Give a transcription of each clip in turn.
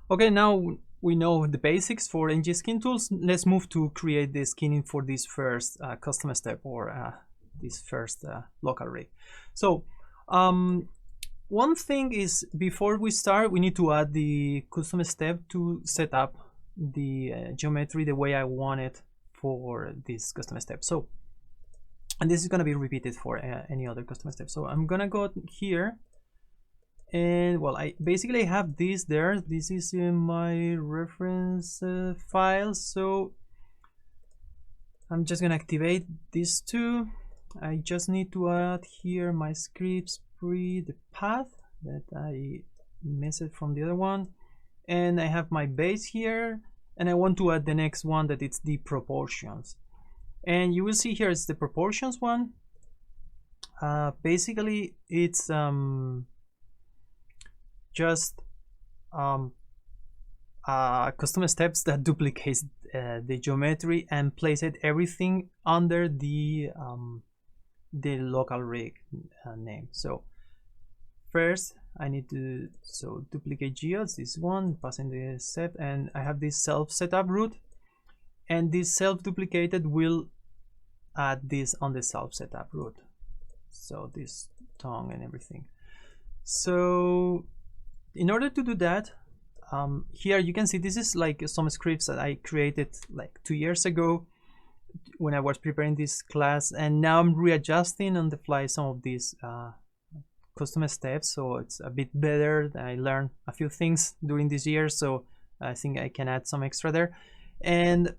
Okay, now we know the basics for ng-skin tools. Let's move to create the skinning for this first custom step, or this first local rig. So one thing is, before we start, we need to add the custom step to set up the geometry the way I want it for this custom step. So, and this is going to be repeated for any other custom step. So I'm going to go here, and well, I basically have this there. This is in my reference file. So I'm just going to activate these two. I just need to add here my scripts pre the path that I missed from the other one, and I have my base here, and I want to add the next one, that it's the proportions. And you will see here it's the proportions one. Basically it's just custom steps that duplicates the geometry and place it everything under the local rig name. So first I need to duplicate geos, this one, passing the step, and I have this self setup root, and this self duplicated will add this on the self setup root, so this tongue and everything. So in order to do that, here you can see this is like some scripts that I created like 2 years ago when I was preparing this class, and now I'm readjusting on the fly some of these custom steps, so it's a bit better. I learned a few things during this year, so I think I can add some extra there. And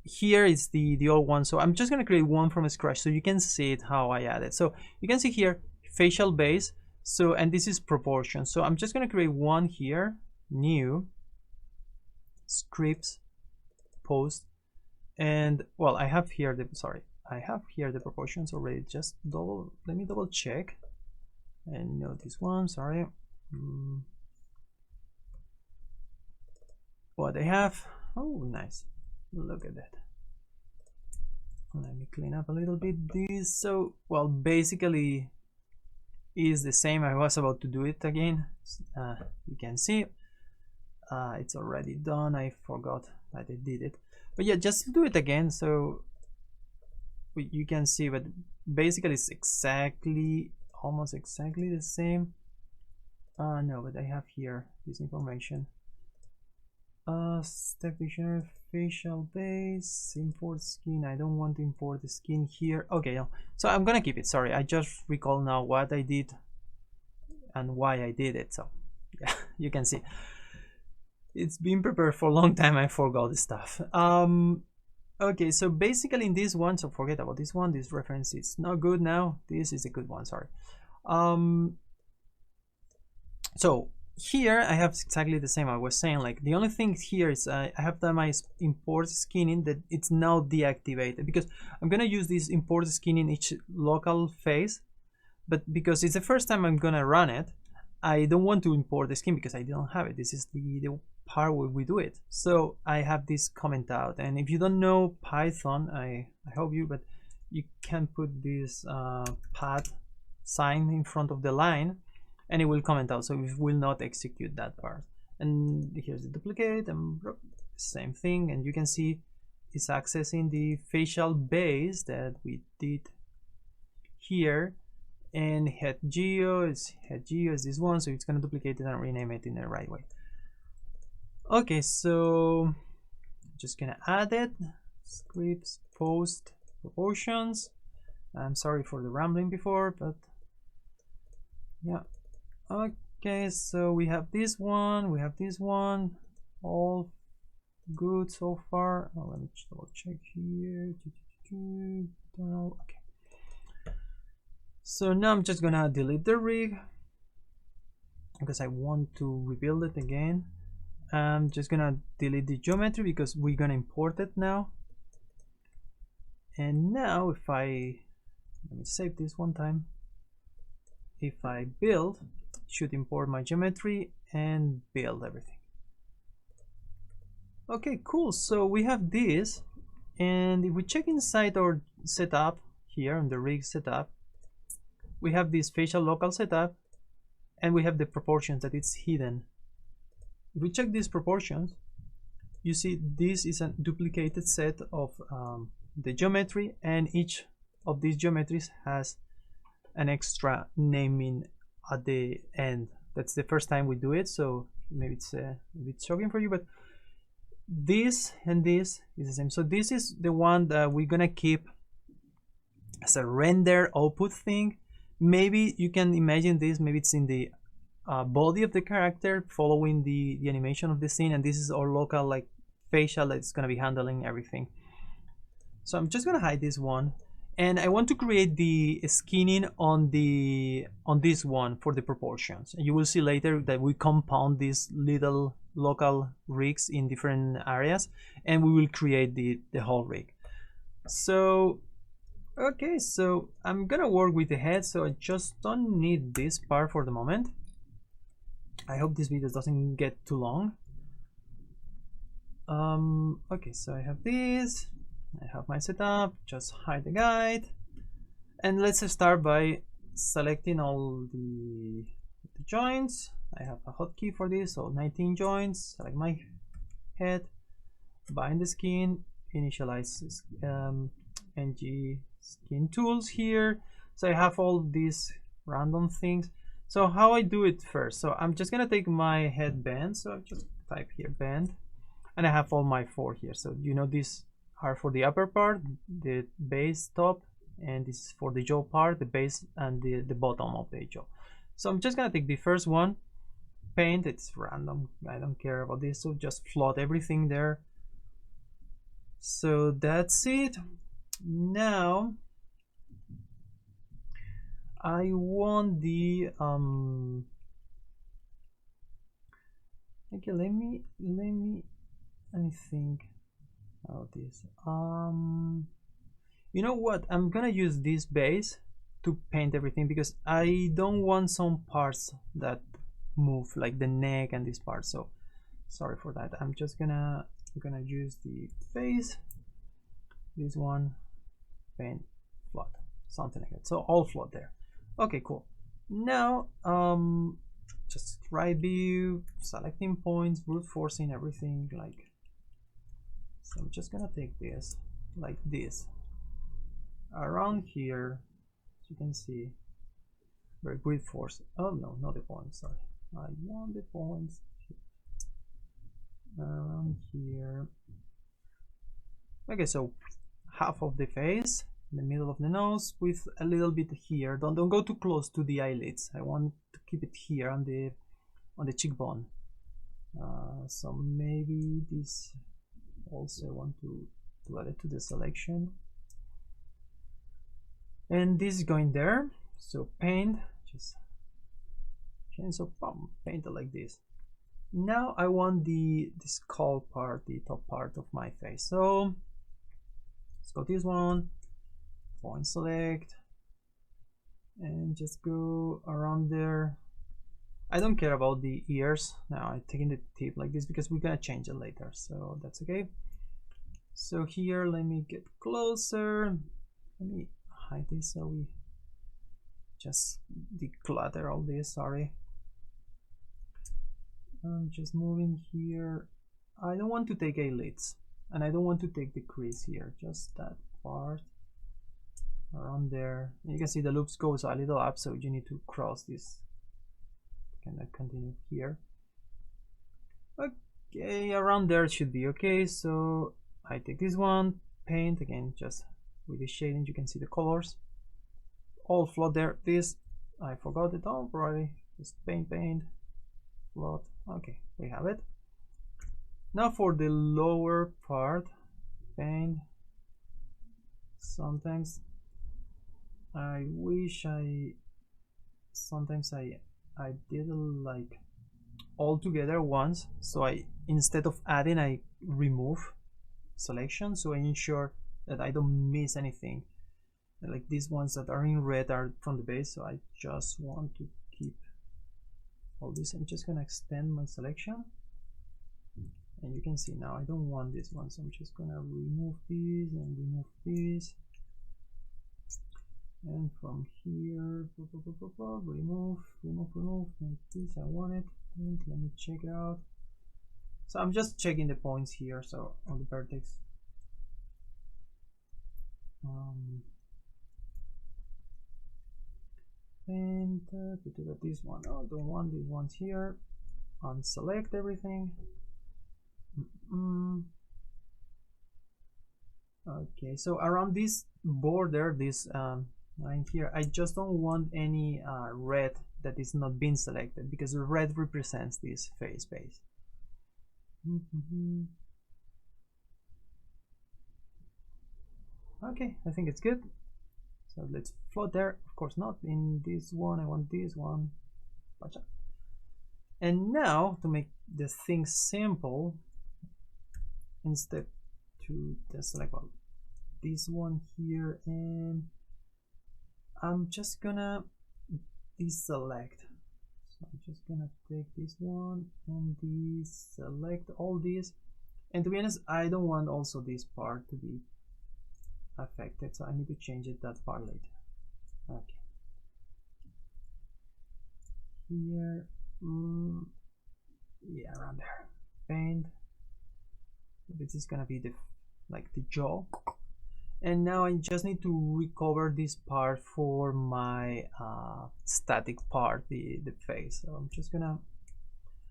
here is the old one, so I'm just going to create one from scratch so you can see it how I add it. So you can see here facial base, so, and this is proportion. So I'm just going to create one here, new scripts post, and well, I have here the I have here the proportions already. Just let me double check. And no, this one, sorry. What I have, oh nice, look at that. Let me clean up a little bit this. So well, basically is the same. I was about to do it again. You can see it's already done. I forgot that I did it, but yeah, just do it again so you can see. But basically it's exactly, almost exactly the same. No, but I have here this information. Step dictionary, facial base, import skin. I don't want to import the skin here. Okay, no. So I'm gonna keep it. Sorry, I just recall now what I did and why I did it. So yeah, you can see it's been prepared for a long time. I forgot the stuff. Okay, so basically in this one, so forget about this one. This reference is not good now. This is a good one. Sorry. So here I have exactly the same. I was saying, like, the only thing here is I have done my import skinning, that it's now deactivated because I'm gonna use this import skin in each local phase, but because it's the first time I'm gonna run it, I don't want to import the skin because I don't have it. This is the part where we do it. So I have this comment out, and if you don't know Python, I hope you, but you can put this pad sign in front of the line and it will comment out, so it will not execute that part. And here's the duplicate and same thing, and you can see it's accessing the facial base that we did here, and head geo is this one, so it's going to duplicate it and rename it in the right way. Okay, so I'm just gonna add it, scripts post proportions. I'm sorry for the rambling before, but yeah. Okay, so we have this one, we have this one, all good so far. Oh, let me double check here. Okay, so now I'm just gonna delete the rig because I want to rebuild it again. I'm just gonna delete the geometry because we're gonna import it now. And now if let me save this one time. If I build, it should import my geometry and build everything. Okay, cool. So we have this, and if we check inside our setup here on the rig setup, we have this facial local setup, and we have the proportions that it's hidden. if we check these proportions, you see this is a duplicated set of the geometry, and each of these geometries has an extra naming at the end. That's the first time we do it, so maybe it's a bit shocking for you, but this and this is the same. So this is the one that we're gonna keep as a render output thing. Maybe you can imagine this, maybe it's in the body of the character following the animation of the scene, and this is our local like facial that's gonna be handling everything. So I'm just gonna hide this one, and I want to create the skinning on this one for the proportions. And you will see later that we compound these little local rigs in different areas, and we will create the whole rig. So okay, so I'm gonna work with the head, so I just don't need this part for the moment. I hope this video doesn't get too long. Okay, so I have this, I have my setup, just hide the guide, and let's start by selecting all the joints. I have a hotkey for this, so 19 joints. Select my head, bind the skin, initialize ng skin tools here. So I have all these random things. So how I do it first, so I'm just gonna take my head band, so I just type here band, and I have all my 4 here. So you know these are for the upper part, the base, top, and this is for the jaw part, the base and the bottom of the jaw. So I'm just gonna take the first one, paint, it's random, I don't care about this, so just float everything there. So that's it. Now I want the okay, let me think about this. You know what, I'm gonna use this base to paint everything because I don't want some parts that move, like the neck and this part. So sorry for that. I'm just gonna use the face, this one, paint, float, something like that. So all float there. Okay, cool. Now just right view, selecting points, brute forcing everything, like so. I'm just gonna take this like this around here, as you can see, very brute force. Oh no, not the points, sorry, I want the points around here. Okay, so half of the face, in the middle of the nose, with a little bit here. Don't go too close to the eyelids. I want to keep it here on the cheekbone. So maybe this also I want to add it to the selection, and this is going there. So paint, just change, so paint it like this. Now I want the skull part, the top part of my face. So let's go this one, point select, and just go around there. I don't care about the ears now. I'm taking the tip like this because we're gonna change it later, so that's okay. So here, let me get closer. Let me hide this so we just declutter all this. Sorry. I'm just moving here. I don't want to take eyelids, and I don't want to take the crease here. Just that part around there. You can see the loops goes a little up, so you need to cross this. Can I continue here? Okay, around there should be okay. So I take this one, paint again, just with the shading. You can see the colors all float there. This I forgot it already. Just paint, float. Okay, we have it. Now for the lower part, paint. Sometimes I wish sometimes I did like all together once, so I, instead of adding, I remove selection, so I ensure that I don't miss anything. Like these ones that are in red are from the base, so I just want to keep all this. I'm just gonna extend my selection, and you can see now I don't want this one, so I'm just gonna remove these and remove this, and from here remove like this. I want it. Let me check it out. So I'm just checking the points here, so on the vertex. And this one. Oh, don't want these ones here. Unselect everything. Okay, so around this border, this line here, I just don't want any red that is not being selected, because the red represents this phase space. Okay, I think it's good. So let's float there. Of course not in this one. I want this one. Watch out. And now, to make the thing simple, instead to just select this one here, and I'm just gonna deselect. So I'm just gonna take this one and deselect all these. And to be honest, I don't want also this part to be affected, so I need to change it that part later. Okay. Here, yeah, around there. Paint. This is gonna be the jaw. And now I just need to recover this part for my static part, the face. So I'm just gonna,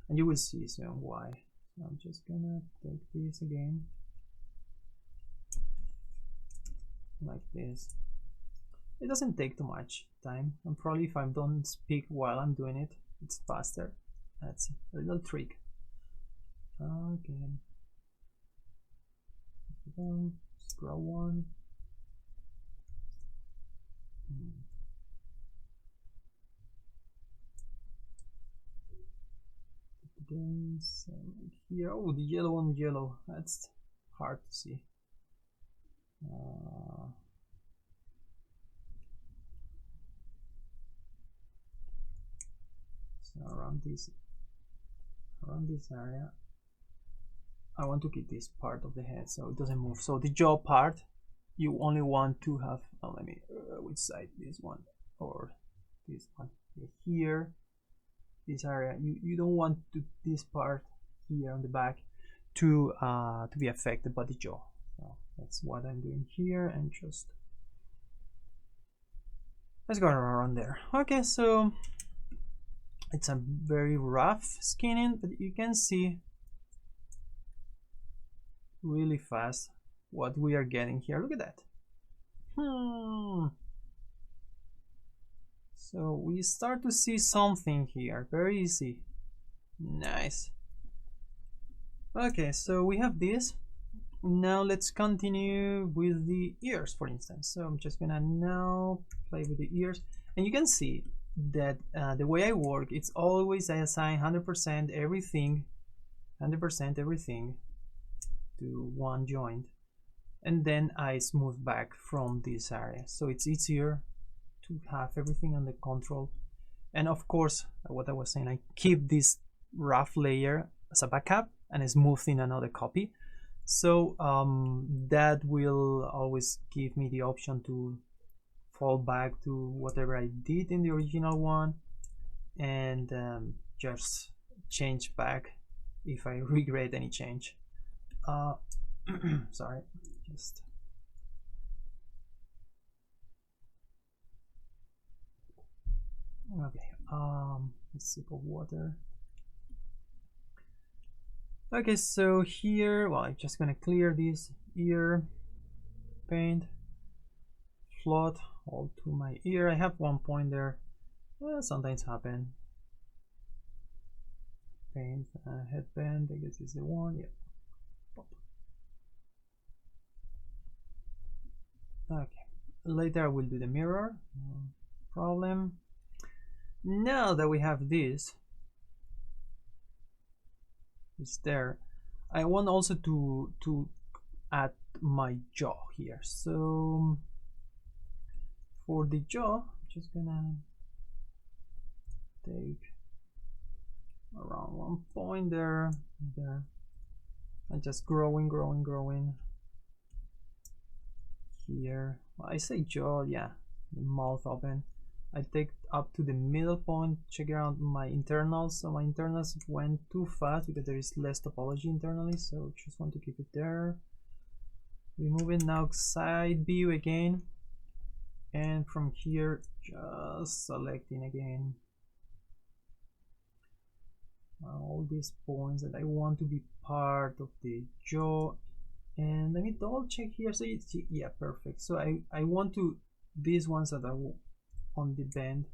and you will see soon why. So I'm just gonna take this again, like this. It doesn't take too much time, and probably if I don't speak while I'm doing it, it's faster. That's a little trick. Okay. Scroll one. So here, oh, the yellow on yellow, that's hard to see. So around this area, I want to keep this part of the head so it doesn't move. So the jaw part, you only want to have, let me, which side, this one or this one here, this area, you don't want this part here on the back to be affected by the jaw. So that's what I'm doing here, and just let's go around there. Okay, so it's a very rough skinning, but you can see really fast what we are getting here. Look at that. So we start to see something here. Very easy. Nice. Okay, so we have this. Now let's continue with the ears, for instance. So I'm just gonna now play with the ears, and you can see that the way I work, it's always I assign 100% everything, 100% everything to one joint, and then I smooth back from this area, so it's easier to have everything under control. And of course, what I was saying, I keep this rough layer as a backup and smooth in another copy, so that will always give me the option to fall back to whatever I did in the original one, and just change back if I regret any change. Sorry, just okay. A sip of water. Okay, so here, well, I'm just gonna clear this ear paint, float all to my ear. I have one point there. Sometimes happen. Paint headband. I guess is the one. Yeah. Pop. Okay. Later I will do the mirror. No problem. Now that we have this, it's there. I want also to add my jaw here. So for the jaw, I'm just gonna take around one point there, and just growing here. Well, I say jaw, yeah, the mouth open, I take up to the middle point, check around my internals. So my internals went too fast because there is less topology internally, so just want to keep it there. Remove it now, side view again, and from here just selecting again all these points that I want to be part of the jaw. And let me double check here. So it's, yeah, perfect. So I want to, these ones that are on the bend,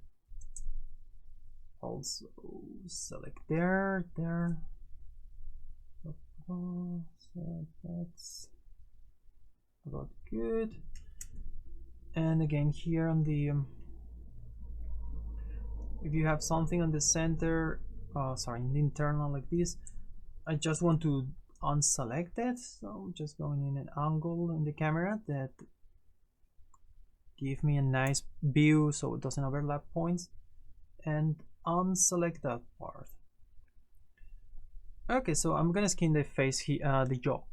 also select there. So that's about good. And again here on the if you have something on the center, sorry, in the internal like this, I just want to unselect it. So just going in an angle in the camera that give me a nice view so it doesn't overlap points, and unselect that part. Okay, so I'm gonna skin the face here, the jaw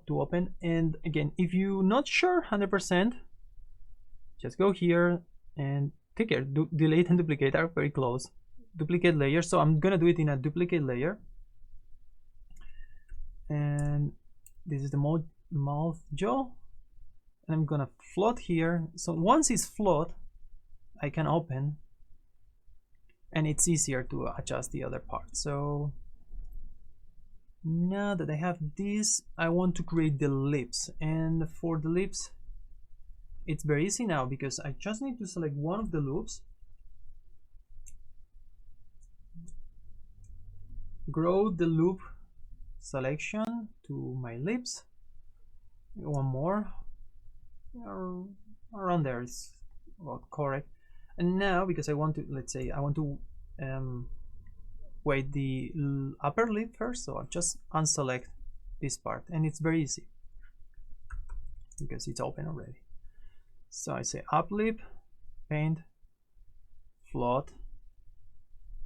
to open. And again, if you're not sure 100%, just go here and take care. Delete and duplicate are very close. Duplicate layer. So I'm gonna do it in a duplicate layer. And this is the mouth jaw. And I'm gonna float here. So once it's float, I can open, and it's easier to adjust the other part. So now that I have this, I want to create the lips. And for the lips, it's very easy now because I just need to select one of the loops, grow the loop selection to my lips, one more, around there is about correct. And now, because I want to, let's say I want to weight the upper lip first, so I'll just unselect this part, and it's very easy because it's open already. So I say up lip, paint, float.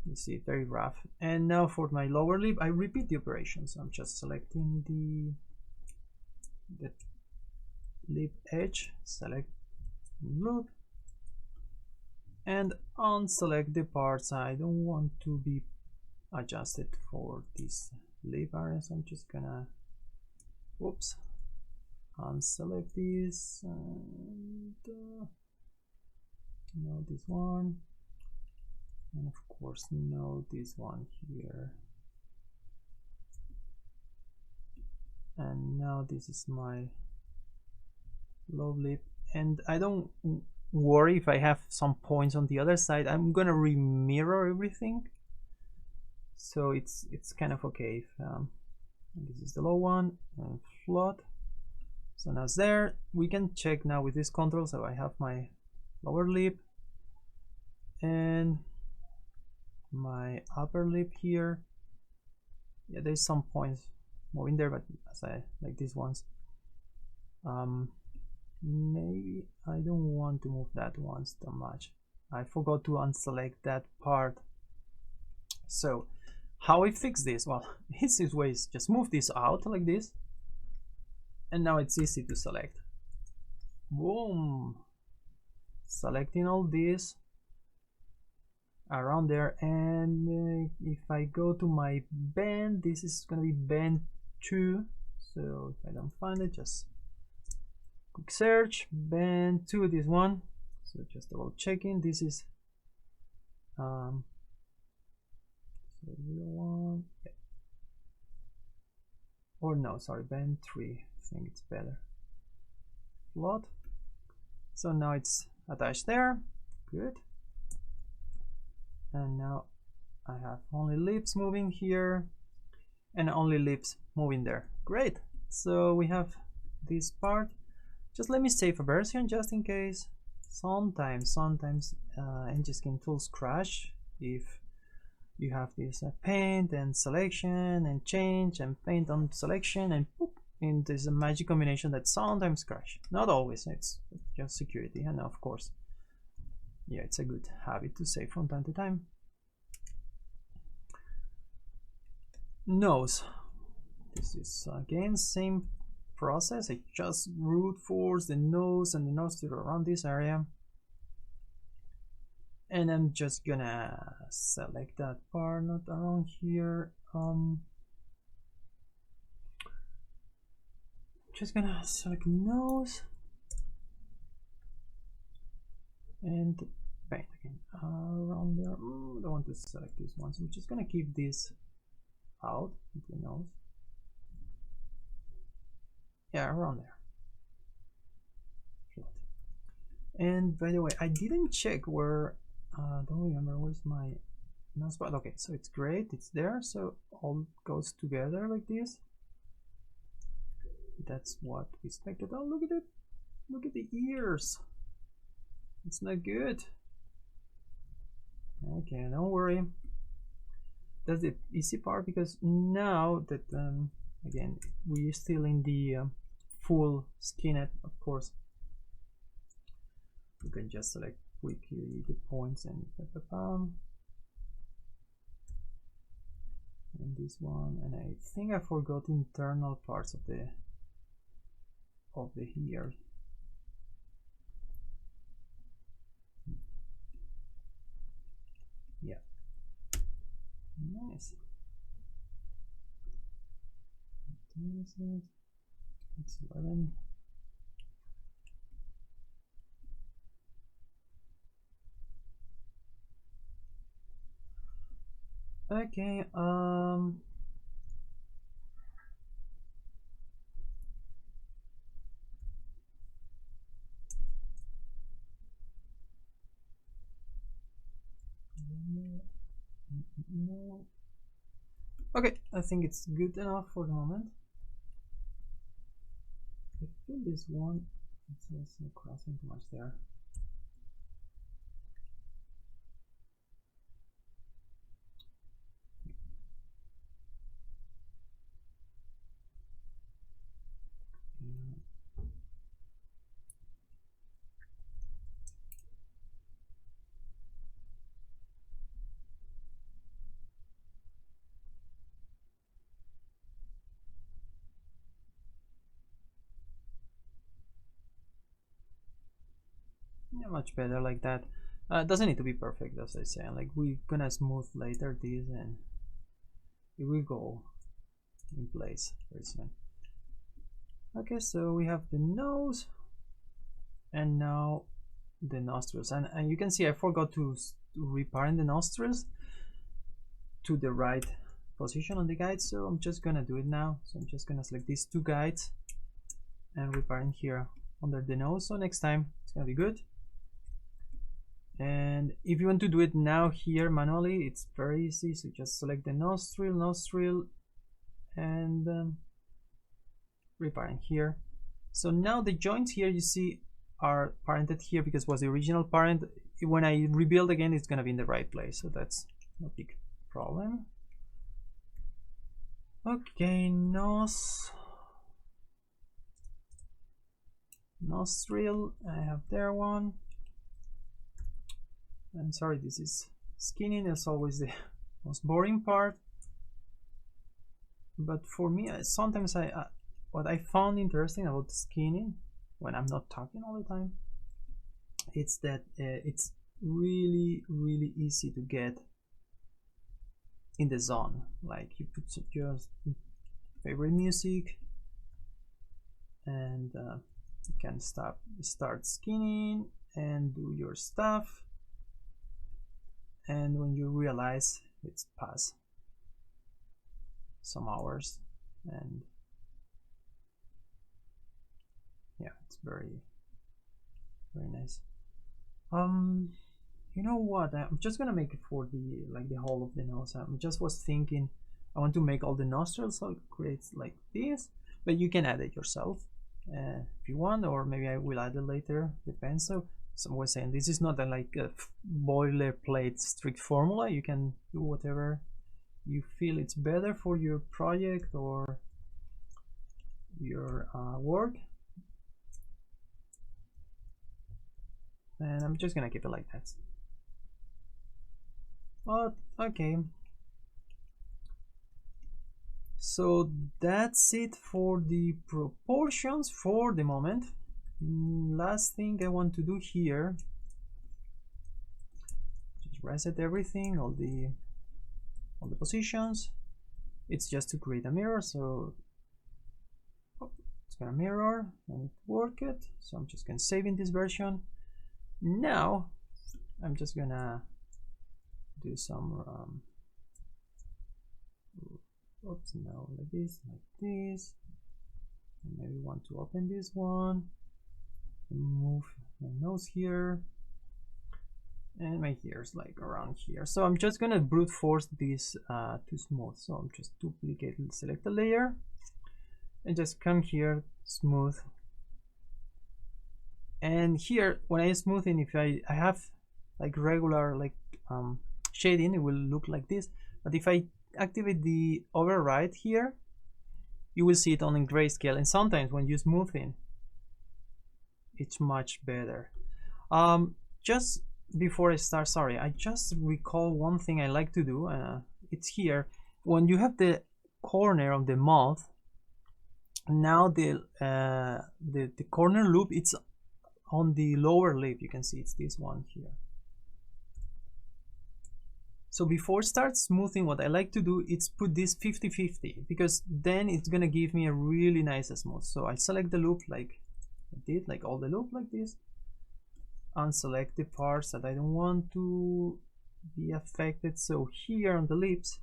You see it very rough. And now for my lower lip, I repeat the operation. So I'm just selecting the lip edge, select loop, and unselect the parts I don't want to be adjusted for this lip area. So I'm just gonna, whoops, unselect this, and no, this one, and of course no, this one here. And now this is my low lip, and I don't worry if I have some points on the other side. I'm gonna remirror everything, so it's kind of okay if this is the low one, and float. So now it's there. We can check now with this control. So I have my lower lip and my upper lip here. Yeah, there's some points moving there, but as I like these ones, maybe I don't want to move that once too much. I forgot to unselect that part. So how I fix this? Well, easiest way is just move this out like this, and now it's easy to select. Boom, selecting all this around there. And if I go to my bend, this is gonna be bend 2. So if I don't find it, just quick search, bend 2, this one. So just double checking, this is so 01, yeah. Or no, sorry, bend 3, I think it's better. Float. So now it's attached there, good. And now I have only lips moving here and only lips moving there. Great. So we have this part. Just let me save a version just in case. Sometimes mGear tools crash if you have this paint and selection and change and paint on selection, and boop, and there's a magic combination that sometimes crash. Not always, it's just security. And of course, yeah, it's a good habit to save from time to time. Nose. This is again same process. I just brute force the nose and the nostril around this area. and I'm just gonna select that part, not around here. Just gonna select nose and paint again around there. I don't want to select this one, so I'm just gonna keep this out, the nose. Yeah, around there. And by the way, I didn't check where, don't remember where's my nose spot. Okay, so it's great, it's there, so all goes together like this. That's what we expected. Oh, look at it, look at the ears. It's not good. Okay, don't worry. That's the easy part, because now that again we're still in the full skinhead, of course, you can just select quickly the points and this one, and I think I forgot internal parts of the here. Yeah, nice. It's 11. Okay, no. Okay, I think it's good enough for the moment. I feel this one, it's also crossing too much there. Yeah, much better like that. It doesn't need to be perfect, as I say. Like, we're gonna smooth later this, and it will go in place very soon. Okay, so we have the nose, and now the nostrils, and you can see I forgot to reparent the nostrils to the right position on the guide, so I'm just gonna do it now. So I'm just gonna select these two guides and reparent here under the nose, so next time it's gonna be good. And if you want to do it now here manually, it's very easy. So just select the nostril, and reparent here. So now the joints here you see are parented here because was the original parent. When I rebuild again, it's gonna be in the right place, so that's no big problem. Okay, nostril, I have there one. I'm sorry, this is skinning, as always the most boring part. But for me, sometimes what I found interesting about skinning, when I'm not talking all the time, it's that it's really easy to get in the zone. Like, you put your favorite music, and you can start skinning and do your stuff, and when you realize it's past some hours, and yeah, it's very nice. You know what, I'm just gonna make it for the whole of the nose. I just was thinking I want to make all the nostrils, so it creates like this, but you can add it yourself if you want, or maybe I will add it later, depends. So some was saying this is not a boilerplate strict formula. You can do whatever you feel it's better for your project or your work, and I'm just gonna keep it like that. But okay, so that's it for the proportions for the moment. Last thing I want to do here reset everything, all the positions. It's just to create a mirror, so it's gonna mirror and work it. So I'm just gonna save in this version. Now I'm just gonna do some oops, no, like this, and maybe want to open this one, move my nose here, and my ears like around here. So I'm just gonna brute force this to smooth. So I'm just duplicate, select the layer, and just come here, smooth. And here, when I smoothing, if I have like regular like shading, it will look like this. But if I activate the override here, you will see it on in grayscale. And sometimes when you smoothing, it's much better. Just before I start, sorry, I just recall one thing I like to do. It's here when you have the corner of the mouth. Now the corner loop, it's on the lower lip. You can see it's this one here. So before start smoothing, what I like to do is put this 50-50, because then it's gonna give me a really nice smooth. So I select the loop like I did, like all the loop like this, unselect the parts that I don't want to be affected. So here on the lips,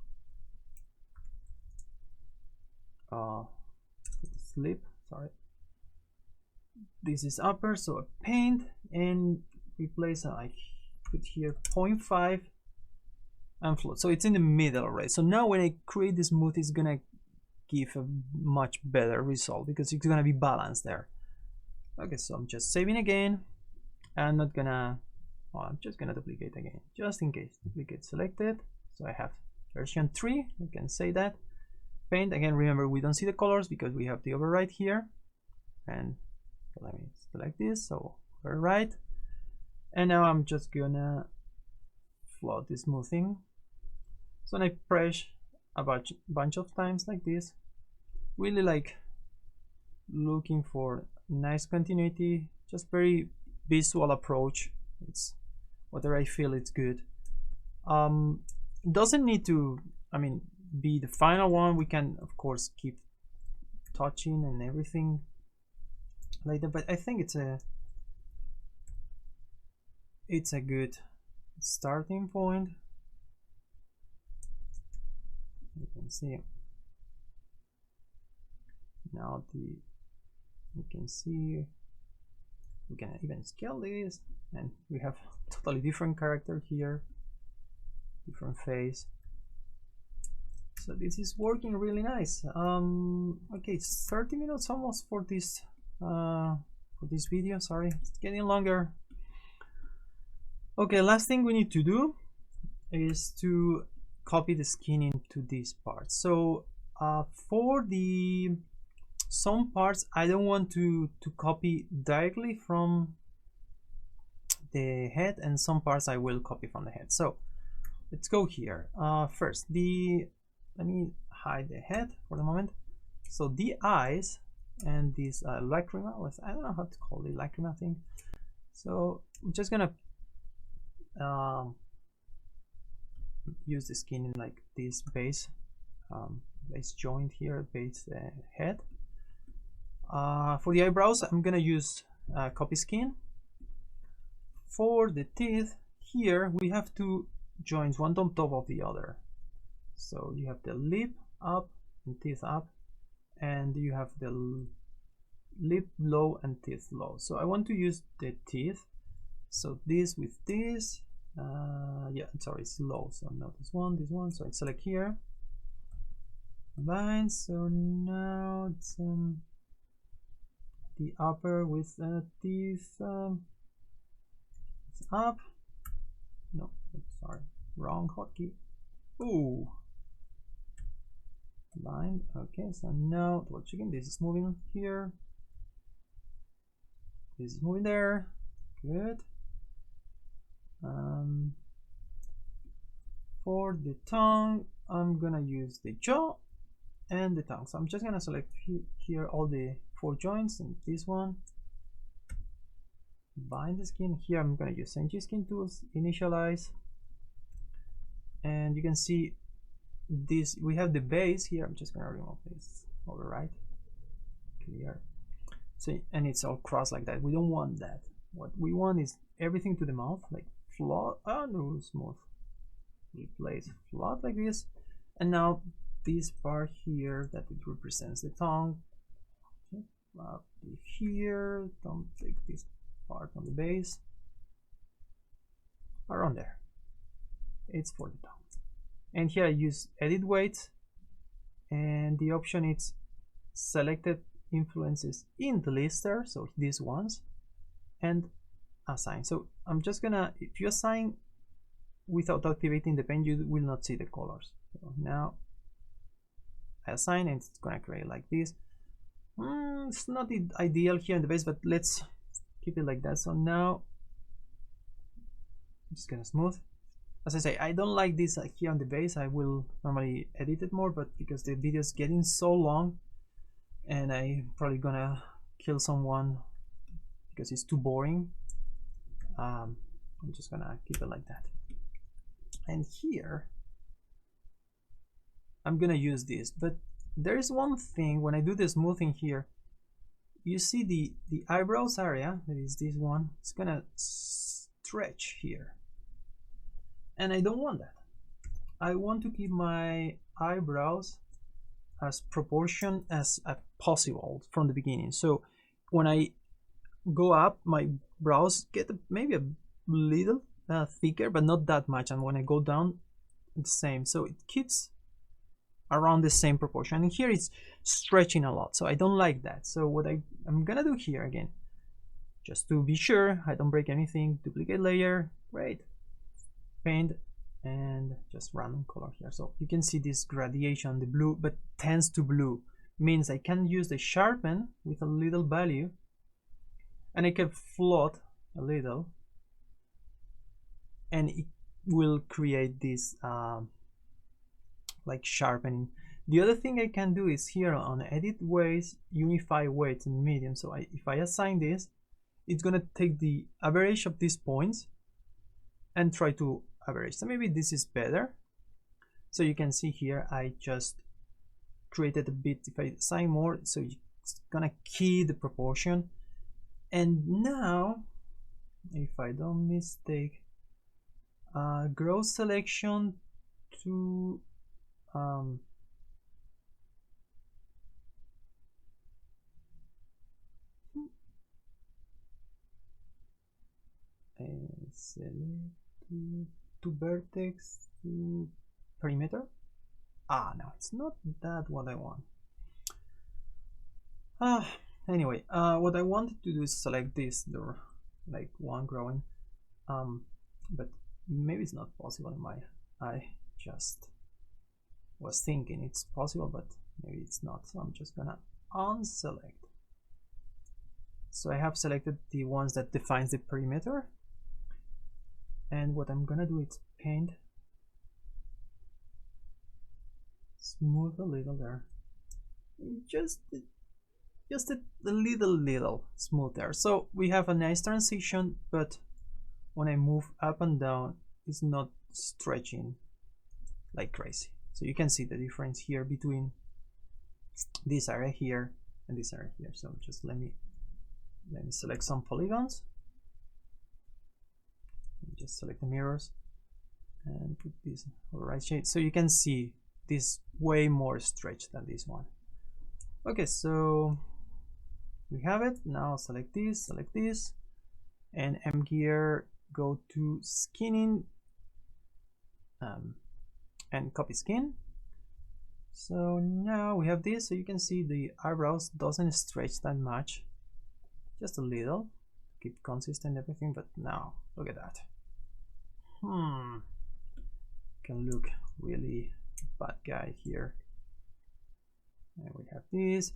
lip, sorry, this is upper, so I paint and replace, I put here 0.5 and float, so it's in the middle, right? So now when I create this smooth, it's gonna give a much better result because it's gonna be balanced there. Okay, so I'm just saving again. I'm not gonna, well, I'm just gonna duplicate again, just in case. Duplicate selected, so I have version 3, you can say that. Paint, again, remember we don't see the colors because we have the override here. And let me select this, so override. And now I'm just gonna float the smoothing. So when I press a bunch of times like this, really like looking for nice continuity, just very visual approach. It's whatever I feel it's good. Doesn't need to, I mean, be the final one. We can of course keep touching and everything like that, but I think it's a good starting point. You can see now you can see we can even scale this, and we have totally different character here, different face. So this is working really nice. Okay, it's 30 minutes almost for this video. Sorry, it's getting longer. Okay, last thing we need to do is to copy the skin into this part. So for some parts I don't want to copy directly from the head, and some parts I will copy from the head. So let's go here. First, let me hide the head for the moment. So the eyes and this lacrima, I don't know how to call the lacrima thing. So I'm just gonna use the skin in like this base joint here, base head. For the eyebrows, I'm gonna use copy skin. For the teeth, here we have two joints, one on top of the other. So you have the lip up and teeth up, and you have the lip low and teeth low. So I want to use the teeth. So this with this, yeah, sorry, it's low. So not this one. So I select here, combine. So now it's the upper with teeth. It's up. No, sorry, wrong hotkey. Ooh. Line. Okay, so now double checking. This is moving here. This is moving there. Good. For the tongue, I'm gonna use the jaw and the tongue. So I'm just gonna select here all the 4 joints and this one. Bind the skin. Here I'm gonna use mGear skin tools, initialize. and you can see this. We have the base here. I'm just gonna remove this override, clear. See, and it's all crossed like that. We don't want that. What we want is everything to the mouth, like flat. Oh no, smooth. Replace flat like this, and now this part here that it represents the tongue. Here, don't take this part on the base. Around there. It's for the tongue. And here I use edit weight, and the option is selected influences in the lister, so these ones, and assign. So I'm just gonna, if you assign without activating the pen, you will not see the colors. So now I assign, and it's gonna create like this. It's not ideal here in the base, but let's keep it like that. So now I'm just gonna smooth. As I say, I don't like this here on the base. I will normally edit it more, but because the video is getting so long and I'm probably gonna kill someone because it's too boring, I'm just gonna keep it like that. And here I'm gonna use this, but there is one thing. When I do the smoothing here, you see the eyebrows area, that is this one, it's gonna stretch here, and I don't want that. I want to keep my eyebrows as proportion as possible from the beginning. So when I go up, my brows get maybe a little thicker, but not that much, and when I go down, it's the same. So it keeps around the same proportion, and here it's stretching a lot, so I don't like that. So what I'm gonna do here, again, just to be sure I don't break anything, duplicate layer, great, paint, and just random color here. So you can see this gradation, the blue, but tends to blue, means I can use the sharpen with a little value, and I can float a little, and it will create this like sharpening. The other thing I can do is here on edit weights, unify weights and medium. So if I assign this, it's gonna take the average of these points and try to average. So maybe this is better. So you can see here I just created a bit. If I assign more, so it's gonna key the proportion. And now, if I don't mistake, gross selection to select to vertex to perimeter. No, it's not that what I want. Anyway, what I wanted to do is select this, the like one growing, but maybe it's not possible in my. I just was thinking it's possible, but maybe it's not. So I'm just gonna unselect. So I have selected the ones that defines the perimeter, and what I'm gonna do is paint, smooth a little there, just a little smooth there. So we have a nice transition, but when I move up and down, it's not stretching like crazy. So you can see the difference here between this area here and this area here. So just let me select some polygons. Just select the mirrors and put this right shade, so you can see this way more stretched than this one. Okay, so we have it. Now select this, and mGear, go to skinning, and copy skin. So now we have this, so you can see the eyebrows doesn't stretch that much, just a little, keep consistent everything. But now look at that. Can look really bad guy here. And we have this,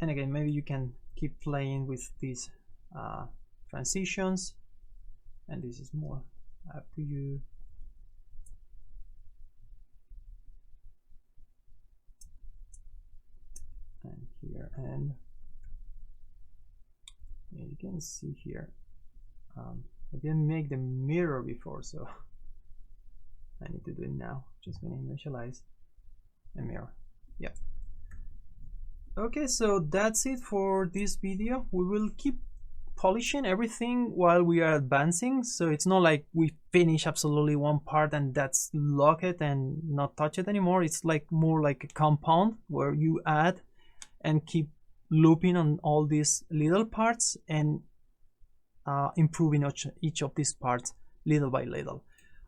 and again, maybe you can keep playing with these transitions, and this is more up to you. And here, and you can see here, I didn't make the mirror before, so I need to do it now. Just gonna initialize mGear. Yeah. Okay, so that's it for this video. We will keep polishing everything while we are advancing, so it's not like we finish absolutely one part and that's lock it and not touch it anymore. It's like more like a compound where you add and keep looping on all these little parts and improving each of these parts little by little.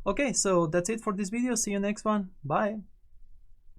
Okay, so that's it for this video. See you next one. Bye.